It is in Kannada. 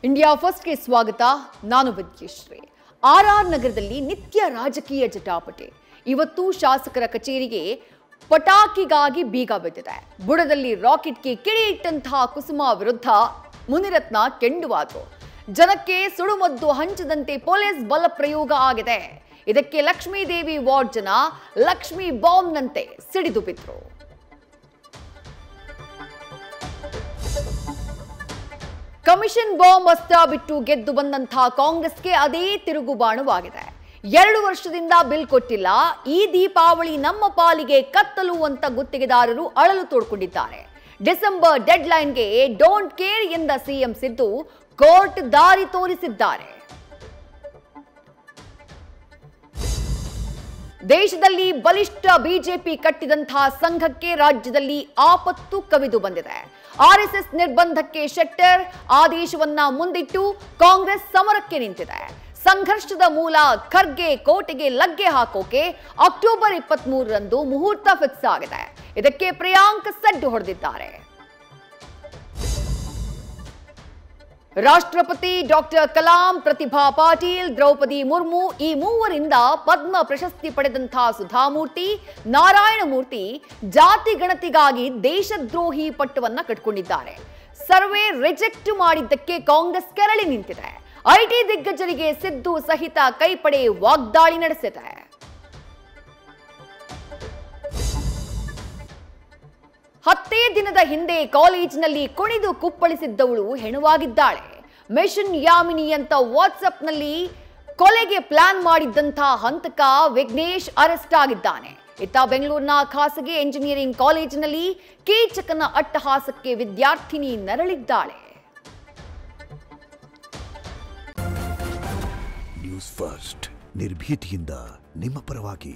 ಇಂಡಿಯಾ ಫಸ್ಟ್ ಗೆ ಸ್ವಾಗತ. ನಾನು ವಿದ್ಯಶ್ರೀ. ಆರ್ಆರ್ ನಗರದಲ್ಲಿ ನಿತ್ಯ ರಾಜಕೀಯ ಜಟಾಪಟಿ. ಇವತ್ತು ಶಾಸಕರ ಕಚೇರಿಗೆ ಪಟಾಕಿಗಾಗಿ ಬೀಗ ಬಿದ್ದಿದೆ. ಬುಡದಲ್ಲಿ ರಾಕೆಟ್ಗೆ ಕಿಡಿ ಇಟ್ಟಂತಹ ಕುಸುಮ ವಿರುದ್ಧ ಮುನಿರತ್ನ ಕೆಂಡುವಾದರು. ಜನಕ್ಕೆ ಸುಡುಮದ್ದು ಹಂಚದಂತೆ ಪೊಲೀಸ್ ಬಲ ಪ್ರಯೋಗ ಆಗಿದೆ. ಇದಕ್ಕೆ ಲಕ್ಷ್ಮೀದೇವಿ ವಾರ್ಡ್ ಜನ ಲಕ್ಷ್ಮಿ ಬಾಂಬ್ನಂತೆ ಸಿಡಿದು ಬಿದ್ರು. ಕಮಿಷನ್ ಬಾಂಬ್ ಅಸ್ತ್ರ ಬಿಟ್ಟು ಗೆದ್ದು ಬಂದಂತಹ ಕಾಂಗ್ರೆಸ್ಗೆ ಅದೇ ತಿರುಗುಬಾಣವಾಗಿದೆ. 2 ವರ್ಷದಿಂದ ಬಿಲ್ ಕೊಟ್ಟಿಲ್ಲ, ಈ ದೀಪಾವಳಿ ನಮ್ಮ ಪಾಲಿಗೆ ಕತ್ತಲು ಅಂತ ಗುತ್ತಿಗೆದಾರರು ಅಳಲು ತೋಡ್ಕೊಂಡಿದ್ದಾರೆ. ಡಿಸೆಂಬರ್ ಡೆಡ್ ಲೈನ್ಗೆ ಡೋಂಟ್ ಕೇರ್ ಎಂದ ಸಿಎಂ ಸಿದ್ದು ಕೋರ್ಟ್ ದಾರಿ ತೋರಿಸಿದ್ದಾರೆ. ದೇಶದಲ್ಲಿ ಬಲಿಷ್ಠ ಬಿಜೆಪಿ ಕಟ್ಟಿದಂತಹ ಸಂಘಕ್ಕೆ ರಾಜ್ಯದಲ್ಲಿ ಆಪತ್ತು ಕವಿದು ಬಂದಿದೆ. ಆರ್ಎಸ್ಎಸ್ ನಿರ್ಬಂಧಕ್ಕೆ ಶೆಟ್ಟರ್ ಆದೇಶವನ್ನ ಮುಂದಿಟ್ಟು ಕಾಂಗ್ರೆಸ್ ಸಮರಕ್ಕೆ ನಿಂತಿದೆ. ಸಂಘರ್ಷದ ಮೂಲ ಖರ್ಗೆ ಕೋಟೆಗೆ ಲಗ್ಗೆ ಹಾಕೋಕೆ ಅಕ್ಟೋಬರ್ 23ರಂದು ಮುಹೂರ್ತ ಫಿಕ್ಸ್ ಆಗಿದೆ. ಇದಕ್ಕೆ ಪ್ರಿಯಾಂಕ್ ಸಡ್ಡು ಹೊಡೆದಿದ್ದಾರೆ. ರಾಷ್ಟ್ರಪತಿ ಡಾಕ್ಟರ್ ಕಲಾಂ, ಪ್ರತಿಭಾ ಪಾಟೀಲ್, ದ್ರೌಪದಿ ಮುರ್ಮು ಈ ಮೂವರಿಂದ ಪದ್ಮ ಪ್ರಶಸ್ತಿ ಪಡೆದಂತಹ ಸುಧಾಮೂರ್ತಿ, ನಾರಾಯಣಮೂರ್ತಿ ಜಾತಿ ಗಣತಿಗಾಗಿ ದೇಶದ್ರೋಹಿ ಪಟ್ಟವನ್ನ ಕಟ್ಟಿಕೊಂಡಿದ್ದಾರೆ. ಸರ್ವೆ ರಿಜೆಕ್ಟ್ ಮಾಡಿದ್ದಕ್ಕೆ ಕಾಂಗ್ರೆಸ್ ಕೆರಳಿ ನಿಂತಿದೆ. ಐಟಿ ದಿಗ್ಗಜರಿಗೆ ಸಿದ್ದು ಸಹಿತ ಕೈಪಡೆ ವಾಗ್ದಾಳಿ ನಡೆಸಿದೆ. ಹತ್ತೇ ದಿನದ ಹಿಂದೆ ಕಾಲೇಜಿನಲ್ಲಿ ಕುಣಿದು ಕುಪ್ಪಳಿಸಿದ್ದವಳು ಹೆಣವಾಗಿದ್ದಾಳೆ. ಮಿಷನ್ ಯಾಮಿನಿ ಅಂತ ವಾಟ್ಸ್ಆಪ್ನಲ್ಲಿ ಕೊಲೆಗೆ ಪ್ಲಾನ್ ಮಾಡಿದ್ದಂತಹ ಹಂತಕ ವಿಘ್ನೇಶ್ ಅರೆಸ್ಟ್ ಆಗಿದ್ದಾನೆ. ಇತ್ತ ಬೆಂಗಳೂರಿನ ಖಾಸಗಿ ಎಂಜಿನಿಯರಿಂಗ್ ಕಾಲೇಜಿನಲ್ಲಿ ಕೀಚಕನ ಅಟ್ಟಹಾಸಕ್ಕೆ ವಿದ್ಯಾರ್ಥಿನಿ ನರಳಿದ್ದಾಳೆ. ನ್ಯೂಸ್ ಫಸ್ಟ್ ನಿರ್ಭೀತಿಯಿಂದ ನಿಮ್ಮ ಪರವಾಗಿ.